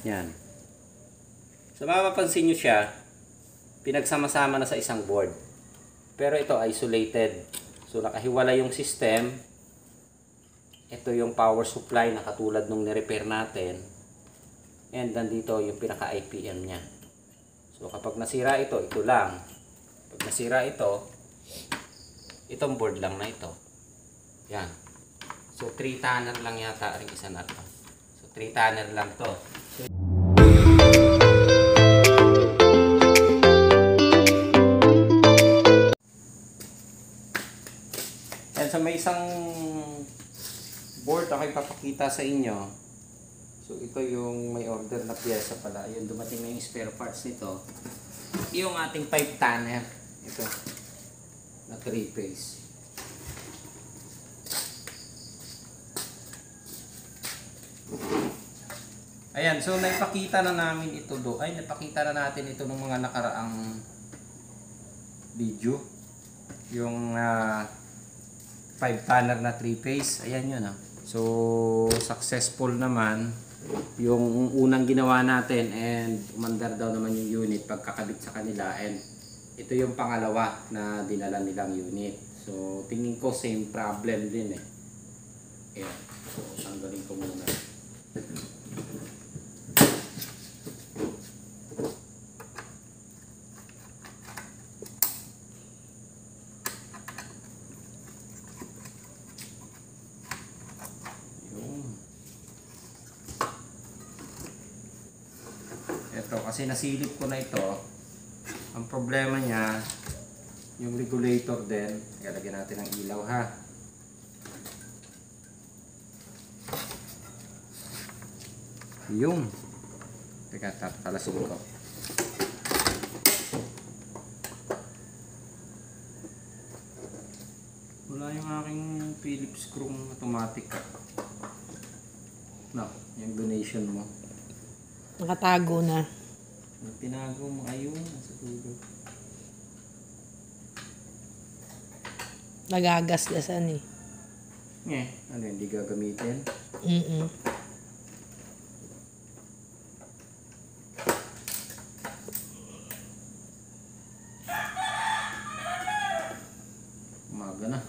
Yan. So mapapansin nyo siya, pinagsama-sama na sa isang board. Pero ito isolated. So nakahiwala yung system. Ito yung power supply na katulad nung ni-repair natin. And nandito yung pinaka-IPM niya. So kapag nasira ito, ito lang. Pag nasira ito, itong board lang na ito. Yan. So 3 tanner lang yata rin isa na to. So 3 tanner lang to. Yan, so may isang board ako ipapakita sa inyo. So ito yung may order na pyesa pala. Ayun, dumating na yung spare parts nito. Yung ating 5 tanner. Ito. Na 3-phase. Ayan, so naipakita na namin ito do. Ay, napakita na natin ito ng mga nakaraang video. Yung 5 tanner na 3-phase. Ayan yun. So, successful naman yung unang ginawa natin and umandar daw naman yung unit pagkakabit sa kanila. And ito yung pangalawa na dinala nilang unit. So, tingin ko same problem din eh. Ayan. So, tanggalin ko muna. Ito, kasi nasilip ko na ito. Ang problema niya, yung regulator din. Ilalagyan natin ng ilaw ha. Yung. Teka, tatalasin ko. Wala yung aking Phillips screw automatic. No, yung donation mo. Nakatago na. Tinago mo, ayun, nasa dulo. Nagagasgasan eh. Ano hindi gagamitin? Umaga na.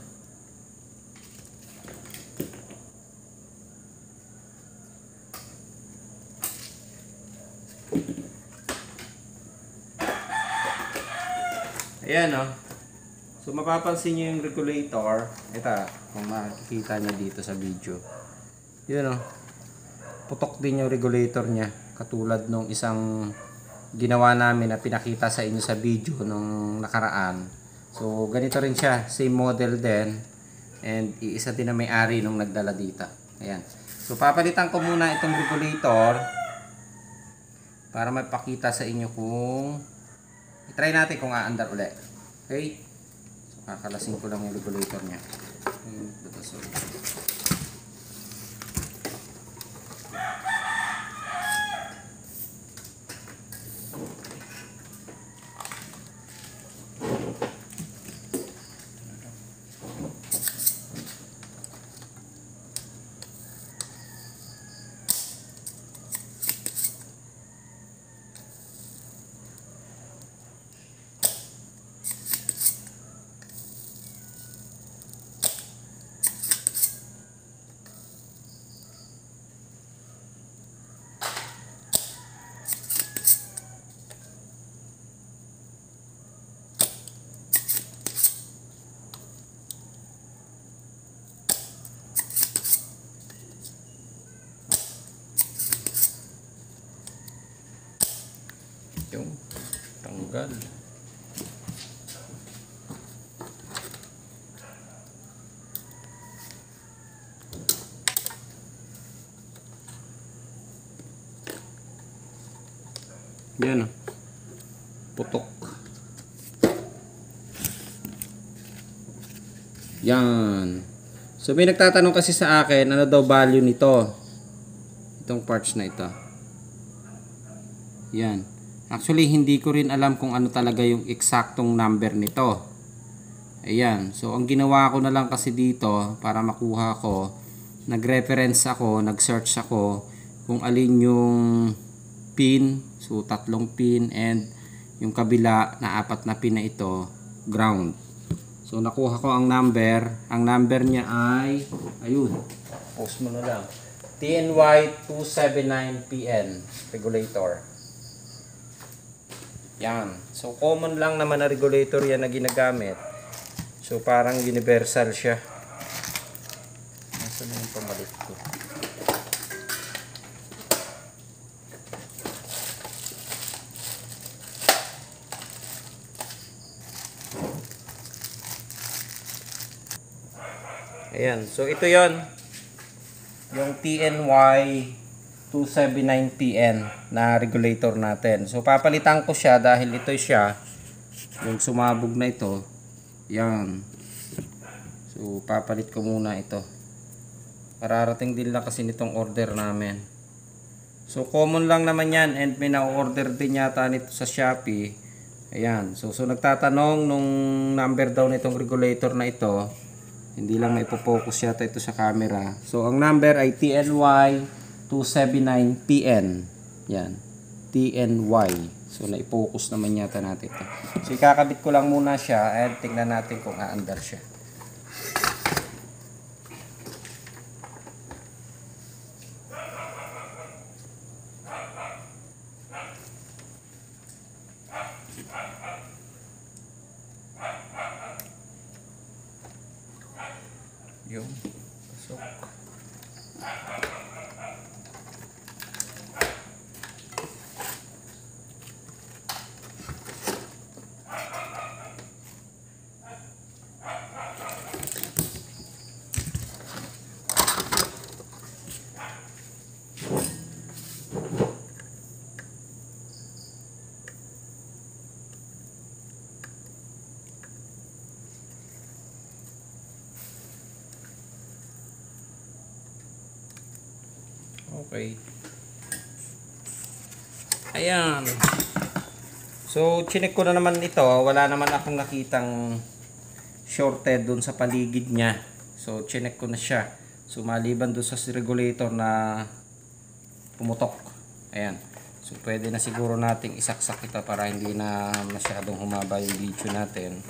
Ayan o. So mapapansin nyo yung regulator. Ito, kung makikita nyo dito sa video. Yun o. Putok din yung regulator nya. Katulad nung isang ginawa namin na pinakita sa inyo sa video nung nakaraan. So ganito rin siya. Same model din. And iisa din na may-ari nung nagdala dito. Ayan. So papalitan ko muna itong regulator. Para mapakita sa inyo kung i-try natin kung aandar ulit. Okay? So, kakalasin ko lang yung regulator niya. Yung tanggal. Yan. Putok. Yan. So may nagtatanong kasi sa akin ano daw value nito. Itong parts na ito. Yan. Actually, hindi ko rin alam kung ano talaga yung eksaktong number nito. Ayan. So, ang ginawa ko na lang kasi dito, para makuha ko, nag-reference ako, nag-search ako, kung alin yung pin. So 3 pin, and yung kabila na 4 na pin na ito, ground. So nakuha ko ang number. Ang number niya ay, ayun, post mo na lang, TNY 279PN regulator. Yan. So common lang naman na regulator yan na ginagamit. So parang universal siya. Nasaan na yung pamalit ko? Ayan. So ito yon, yung TNY 279PN na regulator natin. So papalitan ko siya dahil ito siya, yung sumabog na ito. Yan. So papalit ko muna ito. Pararating din lang kasi nitong order namin. So common lang naman yan, and may na-order din yata nito sa Shopee. Ayan. So nagtatanong nung number daw nitong regulator na ito. Hindi lang maipo-focus yata ito sa camera. So ang number ay TNY 279PN. Yan. TNY. So na-focus naman yata natin ito. So ikakabit ko lang muna siya and tingnan natin kung aandar siya. Yung pasok. Okay. Ayan. So, chinek ko na naman ito. Wala naman akong nakitang shorted dun sa paligid niya. So, chinek ko na siya. So, maliban dun sa regulator na pumutok. Ayan. So, pwede na siguro nating isaksak ito para hindi na masyadong humaba yung video natin.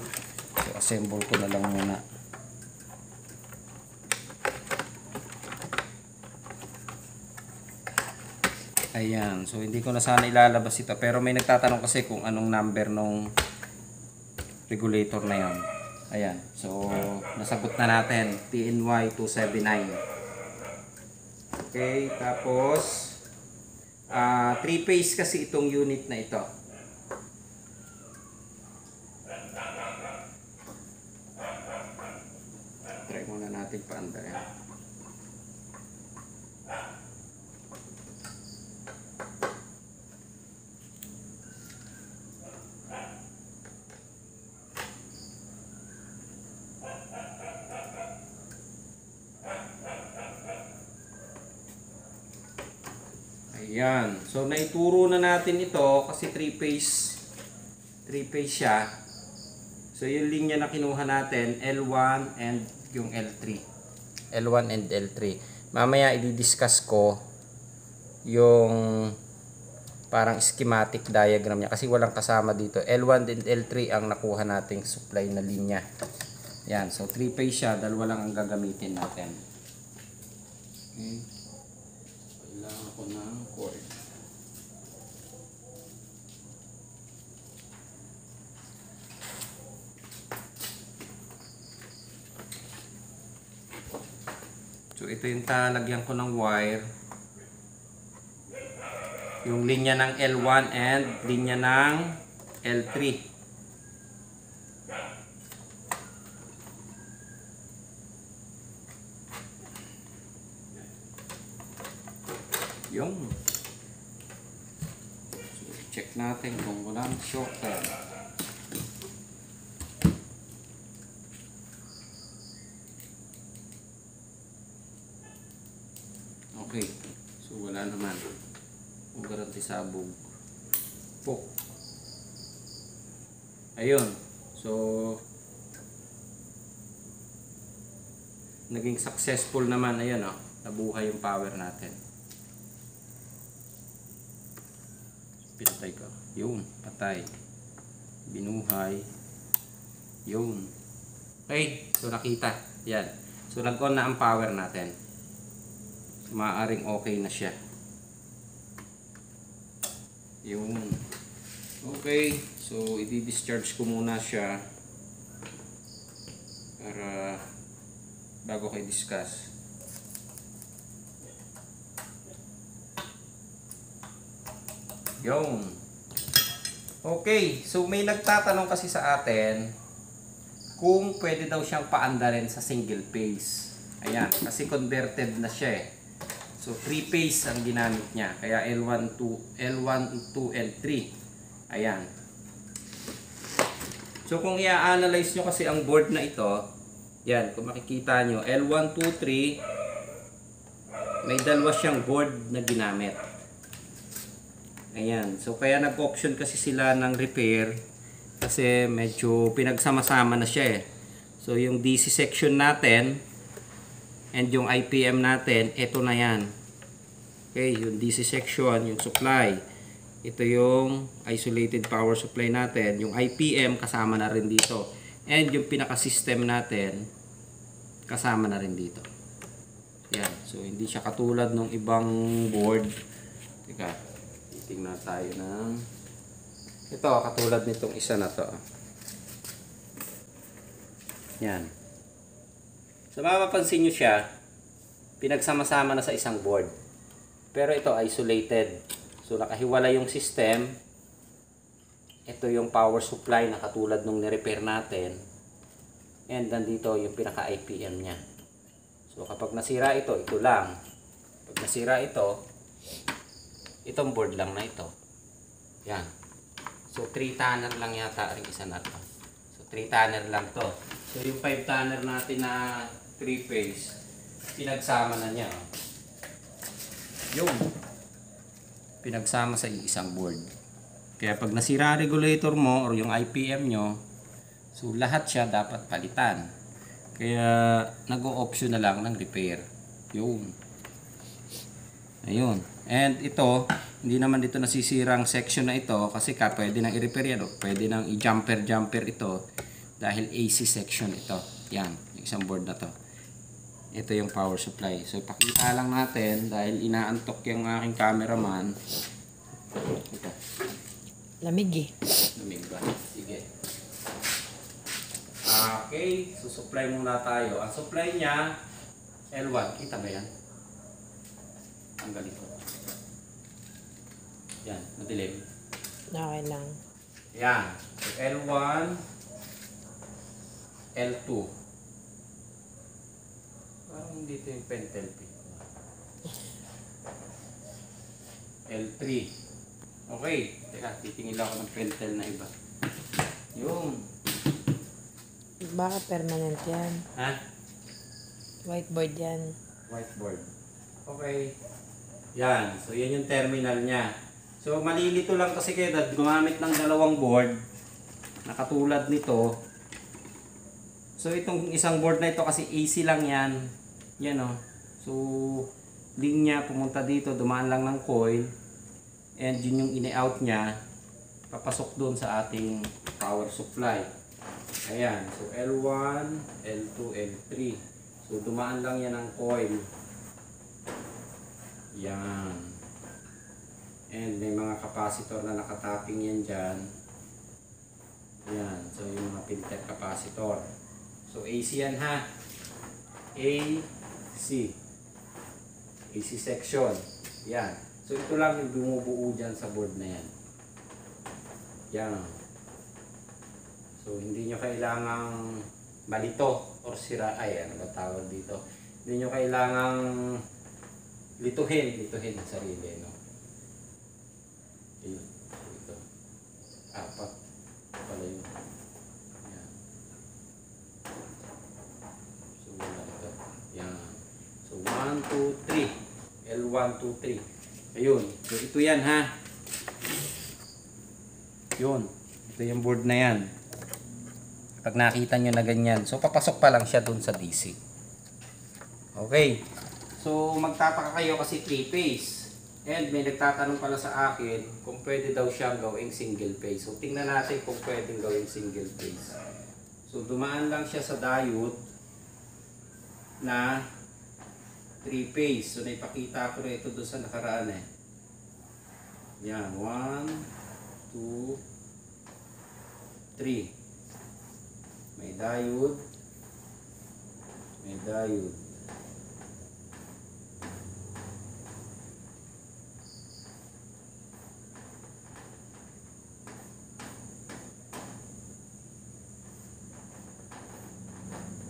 So, assemble ko na lang muna. Ayan, so hindi ko na sana ilalabas ito, pero may nagtatanong kasi kung anong number nung regulator na yon. Ayan, so nasagot na natin, TNY 279. Okay, tapos 3-phase kasi itong unit na ito. Try muna natin paandar yan. Ayan. So, naituro na natin ito kasi 3-phase siya. So, yung linya na kinuha natin, L1 and yung L3. L1 and L3. Mamaya, i-discuss ko yung parang schematic diagram niya kasi walang kasama dito. L1 and L3 ang nakuha nating supply na linya. Yan. So, 3-phase siya. Dalawa lang ang gagamitin natin. Okay. Kailangan ko ng cord. So ito yung talagyan ko ng wire. Yung linya ng L1 and linya ng L3. Yung so, check natin kung walang shorted. Okay, so wala naman. Kung garanti sabog. Pok. Ayun. So naging successful naman. Ayun, oh, nabuhay yung power natin. Pinatay ko. Yun, patay. Binuhay. Yun. Okay, so nakita. Yan. So nag-on na ang power natin. So, maaaring okay na siya. Yun. Okay, so i-discharge ko muna siya para bago kayo discuss. Yun. Okay, so may nagtatanong kasi sa atin kung pwede daw siyang paandarin sa single phase. Ayan, kasi converted na siya eh. So 3 phase ang ginamit niya. Kaya L1, 2, and 3. Ayan. So kung i-analyze nyo kasi ang board na ito, yan, kung makikita nyo, L1, 2, 3, may dalawa siyang board na ginamit. Ayan. So kaya nag-option kasi sila ng repair kasi medyo pinagsama-sama na siya eh. So yung DC section natin and yung IPM natin, ito na yan. Okay, yung DC section, yung supply. Ito yung isolated power supply natin. Yung IPM kasama na rin dito. And yung pinaka-system natin kasama na rin dito. Yan. So hindi siya katulad ng ibang board. Teka, titingnan tayo ng ito, katulad nitong isa na to. Yan. So mapapansin nyo siya, pinagsama-sama na sa isang board. Pero ito isolated. So nakahiwala yung system. Ito yung power supply na katulad nung ni-repair natin. And nandito yung pinaka-IPM niya. So kapag nasira ito, ito lang. Pag nasira ito, itong board lang na ito. Yan. So 3 tanner lang yata rin isa na to. So 3 tanner lang to. So yung 5 tanner natin na 3 phase, pinagsama na niya. Yung pinagsama sa isang board. Kaya pag nasira ang regulator mo or yung IPM nyo, so lahat siya dapat palitan. Kaya nag-o-option na lang ng repair. Yun. Ayun. And ito, hindi naman dito nasisirang section na ito kasi pwede nang i-repair yan. Pwede nang i-jumper ito dahil AC section ito. Yan, yung isang board na to. Ito yung power supply. So pakita lang natin dahil inaantok yung aking cameraman. Ito. Lamig eh. Lamig ba? Sige. Okay, so supply muna tayo. Ang supply niya, L1. Kita ba yan? Ang ganito. Yan, madilim. Okay lang. Yan. So, L1, L2. Parang dito yung pentel P. L3. Okay. Teka, titingin lang ako ng pentel na iba. Yung. Baka permanent yan. Ha? Whiteboard yan. Whiteboard. Okay. Yan. So, yan yung terminal niya. So, malilito lang kasi kayo dahil gumamit ng dalawang board na katulad nito. So, itong isang board na ito kasi AC lang yan. Yan o. So, linya pumunta dito, dumaan lang ng coil. And yun yung in-out niya. Papasok doon sa ating power supply. Ayan. So, L1, L2, L3. So, dumaan lang yan ng coil. Yan. And may mga capacitor na nakatapping yan dyan. Yan. So, yung mga filter capacitor. So, AC yan ha. AC. AC section. Yan. So, ito lang yung bumubuo dyan sa board na yan. Yan. So, hindi nyo kailangang malito or sira. Ay, ano ba tawag dito? Hindi nyo kailangang lituhin ang sarili, no? Ayun. Ito. 4. Pala yun. Yan. So, wala ito. Yan. So, 1, 2, 3. L1, 2, 3. Ayun. So, ito yan, ha? Yun. Ito yung board na yan. Pag nakita nyo na ganyan. So, papasok pa lang siya dun sa DC. Okay. So, magtataka kayo kasi 3 phase. And may nagtatanong pala sa akin kung pwede daw siyang gawing single phase. So tingnan natin kung pwedeng gawing single phase. So dumaan lang siya sa diode na 3 phase. So naipakita ko na ito doon sa nakaraan eh. Yan, 1, 2, 3. May diode. May diode.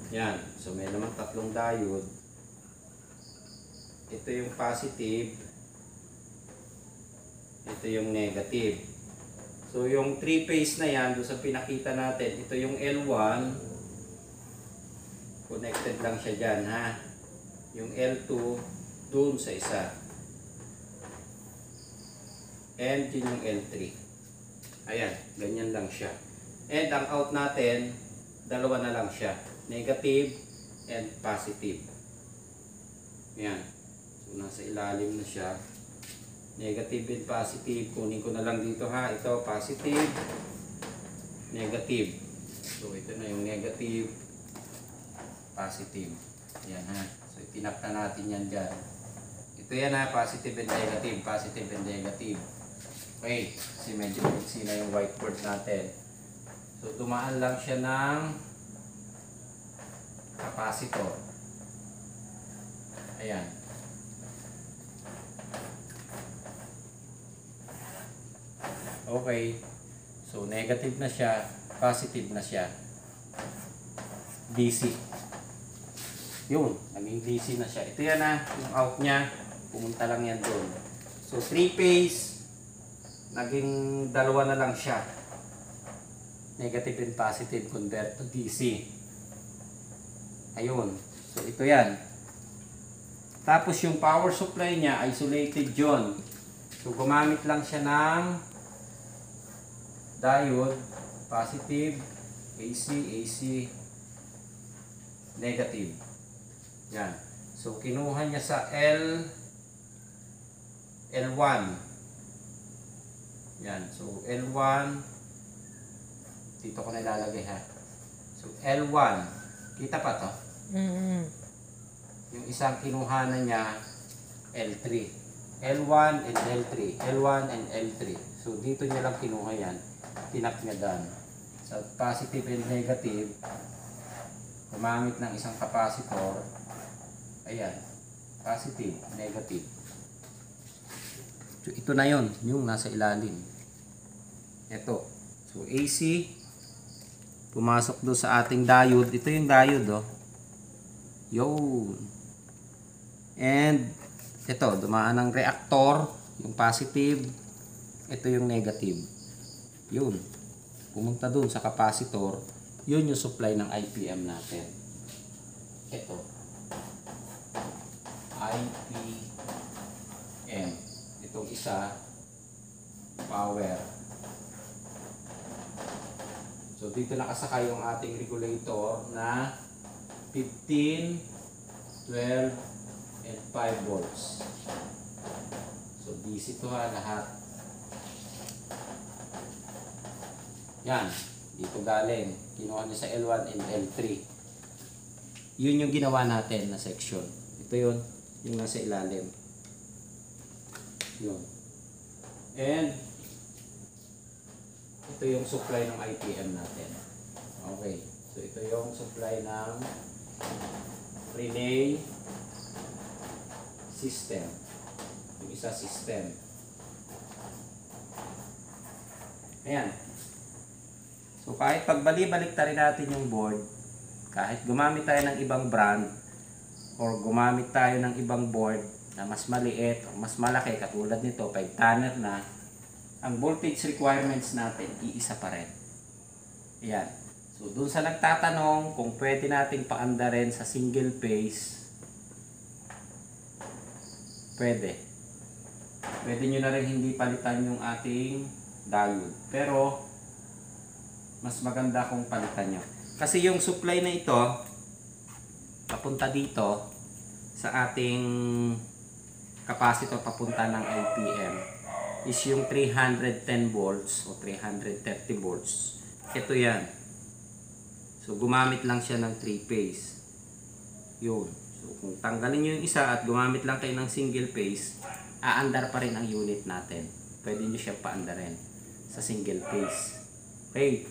Yan. So may naman tatlong diode. Ito yung positive. Ito yung negative. So yung 3 phase na yan, doon sa pinakita natin, ito yung L1. Connected lang siya dyan, ha. Yung L2 doon sa isa. And yun yung L3. Ayan, ganyan lang siya. And ang out natin, dalawa na lang siya. Negative and positive. Ayan. So nasa ilalim na siya. Negative and positive. Kunin ko na lang dito, ha. Ito, positive. Negative. So ito na yung negative. Positive. Ayan, ha. So itinap na natin yan dyan. Ito yan, ha. Positive and negative. Positive and negative. Okay. Kasi medyo mixi na yung whiteboard natin. So dumaan lang siya ng capacitor. Ayan. Okay. So negative na siya, positive na siya. DC. Yun, naging DC na siya. Ito yan, ha, yung out niya. Pumunta lang yan doon. So 3 phase, naging dalawa na lang siya. Negative and positive convert to DC. Ayun. So ito yan. Tapos yung power supply niya, isolated yun. So gumamit lang siya ng diode, positive, AC, negative. Yan. So kinuha niya sa L1. Yan. So L1, dito ko na ilalagay, ha. So L1, kita pa to? Yung isang kinuhanan niya, L3. L1 and L3. L1 and L3. So dito niya lang kinuha yan. Tinap niya doon. Sa positive and negative, gumamit ng isang capacitor. Ayan. Positive, negative. So ito na yon, yung nasa ilalim. Ito. So AC, pumasok doon sa ating diode. Ito yung diode, oh. Yun. And ito, dumaan ng reactor, yung positive. Ito yung negative. Yun. Pumunta dun sa capacitor. Yun yung supply ng IPM natin. Ito. IPM. Itong isa, power. So dito nakasakay yung ating regulator na 15, 12, and 5 volts. So DC to, ha, lahat. Yan. Dito galing. Kinuha niya sa L1 and L3. Yun yung ginawa natin na section. Ito yun. Yung nasa ilalim. Yun. And ito yung supply ng IPM natin. Okay. So ito yung supply ng relay system. Yung isa system. Ayan. So kahit pagbalik-balik rin natin yung board, kahit gumamit tayo ng ibang brand or gumamit tayo ng ibang board na mas maliit o mas malaki katulad nito, 5 tanner na, ang voltage requirements natin iisa pa rin. Ayan. So dun sa nagtatanong kung pwede nating paandarin sa single phase, pwede. Pwede nyo na rin hindi palitan yung ating diode. Pero mas maganda kung palitan nyo. Kasi yung supply na ito, papunta dito sa ating capacitor papunta ng IPM is yung 310 volts o 330 volts. Ito yan. So gumamit lang siya ng 3-phase. Yun. So kung tanggalin nyo yung isa at gumamit lang kayo ng single phase, aandar pa rin ang unit natin. Pwede nyo siya paandarin sa single phase. Okay.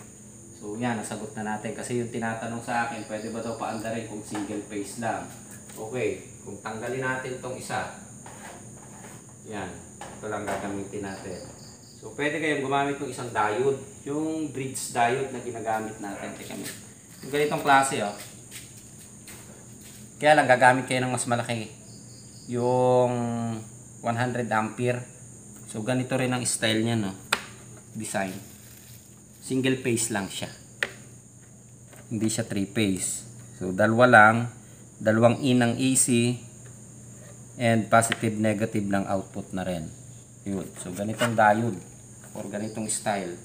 So yan, nasagot na natin. Kasi yung tinatanong sa akin, pwede ba daw paandarin kung single phase lang? Okay. Kung tanggalin natin tong isa, yan. Ito lang gagamitin natin. So pwede kayong gumamit ng isang diode. Yung bridge diode na ginagamit natin. Yung ganitong klase, oh. Kaya lang gagamit kayo ng mas malaki. Yung 100 ampere. So ganito rin ang style niya, no? Design. Single phase lang siya. Hindi siya 3-phase. So dalawa lang, dalawang in ng AC and positive negative ng output na rin. Yun. So ganitong diode or ganitong style.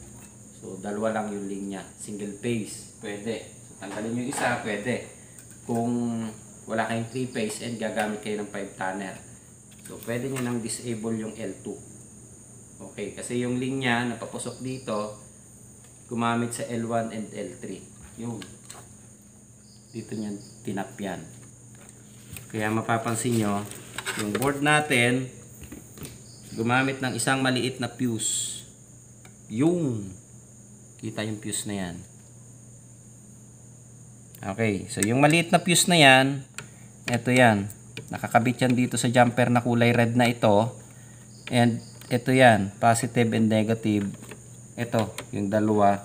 So dalawa lang yung linya, single phase. Pwede. So tanggalin yung isa, pwede. Kung wala kayong 3-phase and gagamit kayo ng 5-tanner. So pwede nyo nang disable yung L2. Okay, kasi yung linya na papusok dito, gumamit sa L1 and L3. Yun. Dito niyan tinap yan. Kaya mapapansin nyo, yung board natin, gumamit ng isang maliit na fuse. Yung. Kita yung fuse na yan. Okay, so yung maliit na fuse na yan, ito yan. Nakakabit yan dito sa jumper na kulay red na ito. And ito yan, positive and negative. Ito, yung dalawa,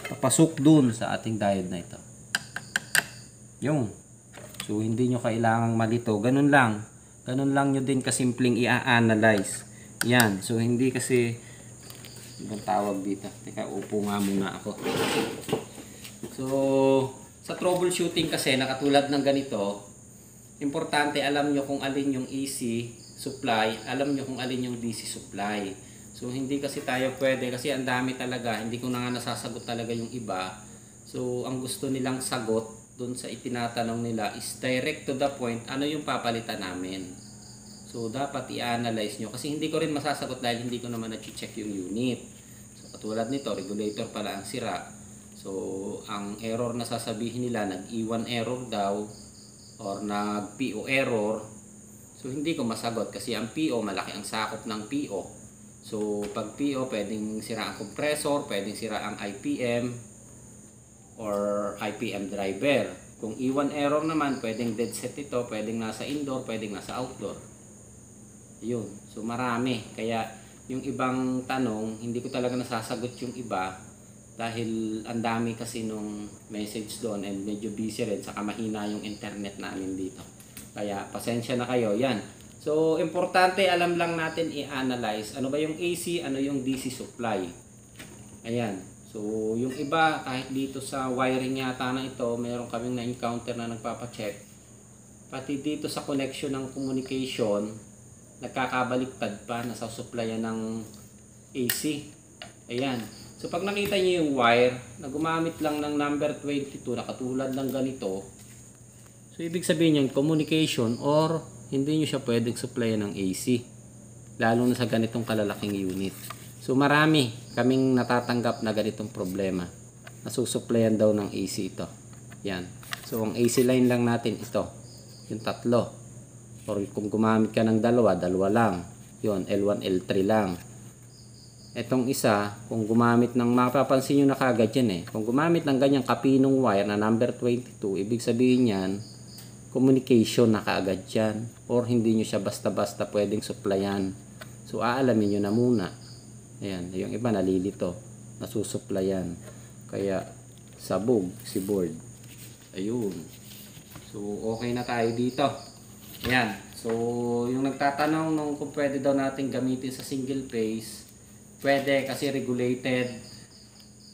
papasok dun sa ating diode na ito. Yung. So, hindi nyo kailangang malito. Ganun lang. Ganun lang nyo din kasimpleng i-analyze. Yan. So, hindi kasi, ibang tawag dito. Teka, upo nga muna ako. So, sa troubleshooting kasi, nakatulad ng ganito, importante alam nyo kung alin yung AC supply, alam nyo kung alin yung DC supply. So hindi kasi tayo pwede kasi ang dami talaga, hindi ko na nga nasasagot talaga yung iba. So ang gusto nilang sagot dun sa itinatanong nila is direct to the point, ano yung papalitan namin. So dapat i-analyze nyo kasi hindi ko rin masasagot dahil hindi ko naman na-check yung unit. So katulad nito, regulator pala ang sira. So ang error na sasabihin nila, nag-E1 error daw or nag-PO error. So hindi ko masagot kasi ang PO, malaki ang sakop ng PO. So pag PO, pwedeng sira ang compressor, pwedeng sira ang IPM or IPM driver. Kung E1 error naman, pwedeng dead set ito, pwedeng nasa indoor, pwedeng nasa outdoor. Yun. So marami. Kaya yung ibang tanong, hindi ko talaga nasasagot yung iba dahil ang dami kasi nung message doon and medyo busy rin, saka mahina yung internet namin dito. Kaya pasensya na kayo, yan. So importante alam lang natin i-analyze ano ba yung AC, ano yung DC supply. Ayan. So yung iba kahit dito sa wiring yata na ito, meron kaming na-encounter na nagpapacheck. Pati dito sa connection ng communication, nagkakabaliktad pa, nasa supplyan ng AC. Ayan. So pag nakita niyo yung wire na gumamit lang ng number 22 na katulad ng ganito, so ibig sabihin yung communication or hindi nyo siya pwedeng supplyan ng AC. Lalo na sa ganitong kalalaking unit. So marami kaming natatanggap na ganitong problema. Nasusupplyan daw ng AC ito. Yan. So ang AC line lang natin ito. Yung tatlo. Or kung gumamit ka ng dalawa, dalawa lang. Yun, L1, L3 lang. Etong isa, kung gumamit ng, mapapansin nyo na kagad yan eh. Kung gumamit ng ganyang kapinong wire na number 22, ibig sabihin yan, communication na kaagad yan. Or hindi nyo siya basta-basta pwedeng supplyan. So aalamin nyo na muna. Ayan, yung iba nalilito. Nasusupplyan. Kaya sabog si board. Ayun. So okay na tayo dito. Ayan. So yung nagtatanong nung kung pwede daw natin gamitin sa single phase, pwede kasi regulated.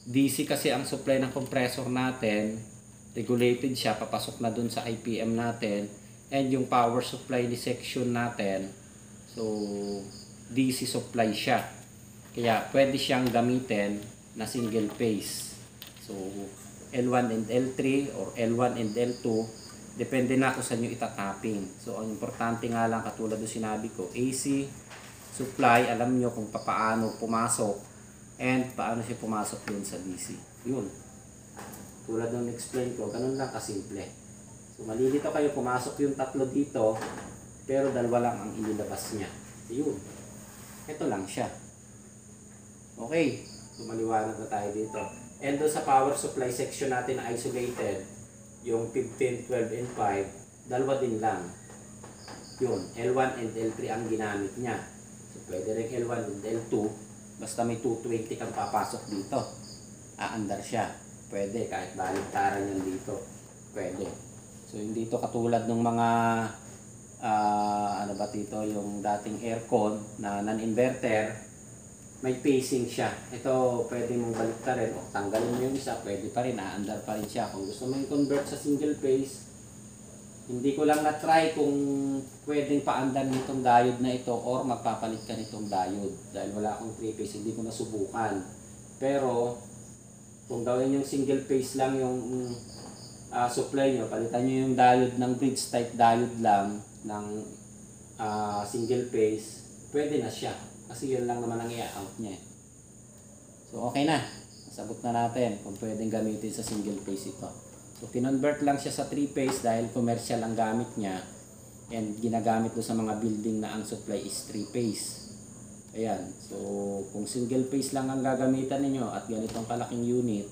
DC kasi ang supply ng compressor natin. Regulated siya, papasok na dun sa IPM natin. And yung power supply ni section natin, so DC supply siya. Kaya pwede siyang gamitin na single phase. So L1 and L3 or L1 and L2, Depende na kung saan nyo itatapping. So, ang importante nga lang, katulad ng sinabi ko, AC supply, alam nyo kung paano pumasok and paano siya pumasok yun sa DC. Yun. Tulad ng explain ko, ganun lang kasimple. So, malilito kayo, pumasok yung tatlo dito, pero dalawa lang ang ililabas niya. Yun. Ito lang siya. Okay. So, maliwanag na tayo dito. And doon sa power supply section natin na isolated, yung 15, 12, and 5, dalawa din lang. Yun, L1 and L3 ang ginamit niya. So, pwede rin L1 and L2, basta may 220 kang papasok dito. Aandar siya. Pwede, kahit baliktaran yan dito. Pwede. So, hindi ito katulad ng mga, ano ba dito, yung dating aircon na non-inverter, may pacing siya. Ito, pwede mong baliktarin o tanggalin mo yung isa, pwede pa rin, aandar pa rin siya. Kung gusto mo i-convert sa single phase, hindi ko lang na-try kung pwedeng paandar nitong diode na ito or magpapalit ka nitong diode. Dahil wala akong 3-phase, hindi ko nasubukan. Pero, kung gawin yung single phase lang yung supply nyo, palitan nyo yung diode ng bridge type diode lang ng single phase, pwede na siya. Kasi yun lang naman ang i-out niya. So, okay na. Nasagot na natin kung pwedeng gamitin sa single phase ito. So, kinonvert lang siya sa 3-phase dahil commercial ang gamit niya and ginagamit do sa mga building na ang supply is 3-phase. Ayan. So, kung single phase lang ang gagamitan ninyo at ganitong kalaking unit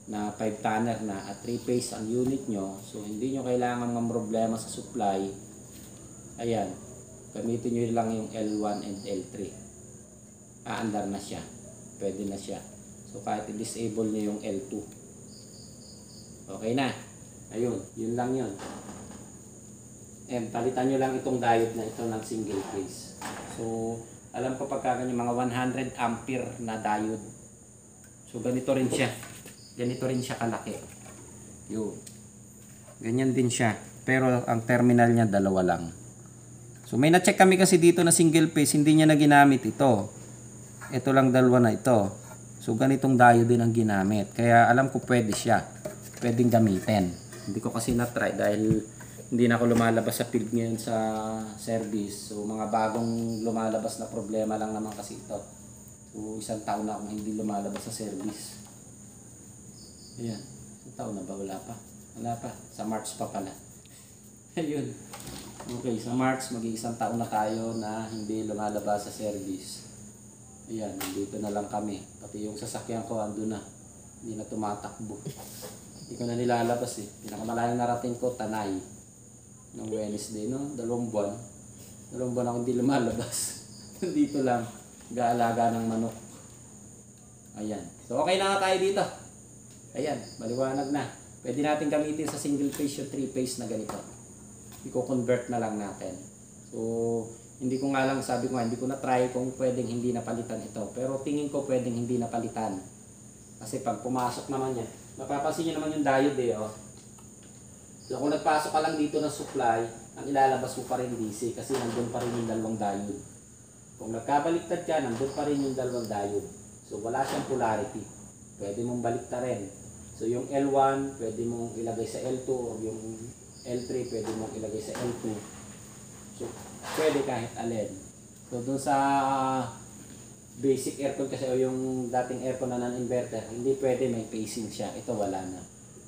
na 5-tonner na at 3-phase ang unit nyo, so hindi nyo kailangan problema sa supply. Ayan. Gamitin nyo lang yung L1 and L3. Aandar na siya. Pwede na siya. So, kahit i-disable nyo yung L2. Okay na. Ayun. Yun lang yun. And palitan nyo lang itong diode na ito ng single phase. So, alam ko pagka ganyan, mga 100 ampere na diode. So, ganito rin siya. Ganito rin siya kalaki. Yun. Ganyan din siya. Pero, ang terminal niya, dalawa lang. So, may na-check kami kasi dito na single phase. Hindi niya na ginamit ito. Ito lang dalawa na ito. So, ganitong diode din ang ginamit. Kaya, alam ko pwede siya. Pwedeng gamitin. Hindi ko kasi na-try dahil hindi na ako lumalabas sa field ngayon sa service. So, mga bagong lumalabas na problema lang naman kasi ito. So, 1 taon na akong hindi lumalabas sa service. Ayan. 1 taon na ba? Wala pa. Wala pa. Sa March pa pala. Ayun. Okay, sa March, mag-1 taon na tayo na hindi lumalabas sa service. Ayan, dito na lang kami. Pati yung sasakyan ko, ando na. Hindi na tumatakbo. Hindi ko na nilalabas eh. Pinakamalayang narating ko, Tanay. Noong Wednesday, no? 2 buwan. 2 buwan ako hindi lumalabas. Dito lang. Gaalaga ng manok. Ayan. So, okay na nga tayo dito. Ayan, maliwanag na. Pwede natin gamitin sa single phase yung 3-phase na ganito. I-convert na lang natin. So, hindi ko nga lang, sabi ko nga, hindi ko na-try kung pwedeng hindi napalitan ito. Pero tingin ko pwedeng hindi napalitan. Kasi pag pumasok naman yan, mapapansin nyo naman yung diode eh, oh. So kung nagpasok ka lang dito ng supply, ang ilalabas mo pa rin DC kasi nandun pa rin yung dalawang diode. Kung nagkabaliktad ka, nandun pa rin yung dalawang diode. So wala siyang polarity. Pwede mong baliktarin. So yung L1, pwede mong ilagay sa L2 o yung L3, pwede mong ilagay sa L2. So pwede kahit alin. So dun sa basic aircon kasi o yung dating aircon na non-inverter, hindi pwede, may pacing siya. Ito wala na.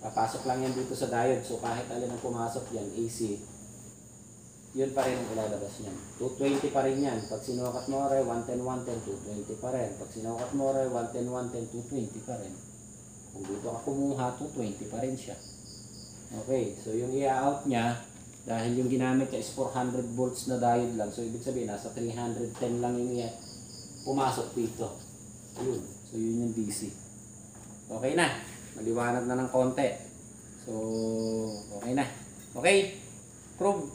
Papasok lang yan dito sa diode. So kahit alin ang pumasok yan, AC, yun pa rin ang ilalabas niyan. 220 pa rin yan. Pag sinukat mo rin, 110, 110, 220 pa rin. Pag sinukat mo rin, 110, 110, 220 pa rin. Kung dito ka kumuha, 220 pa rin siya. Okay, so yung i-out niya, dahil yung ginamit niya is 400 volts na diode lang. So ibig sabihin, nasa 310 lang yung pumasok dito. Yun. So yun yung DC. Okay na. Maliwanag na ng konti. So, okay na. Okay. Prove.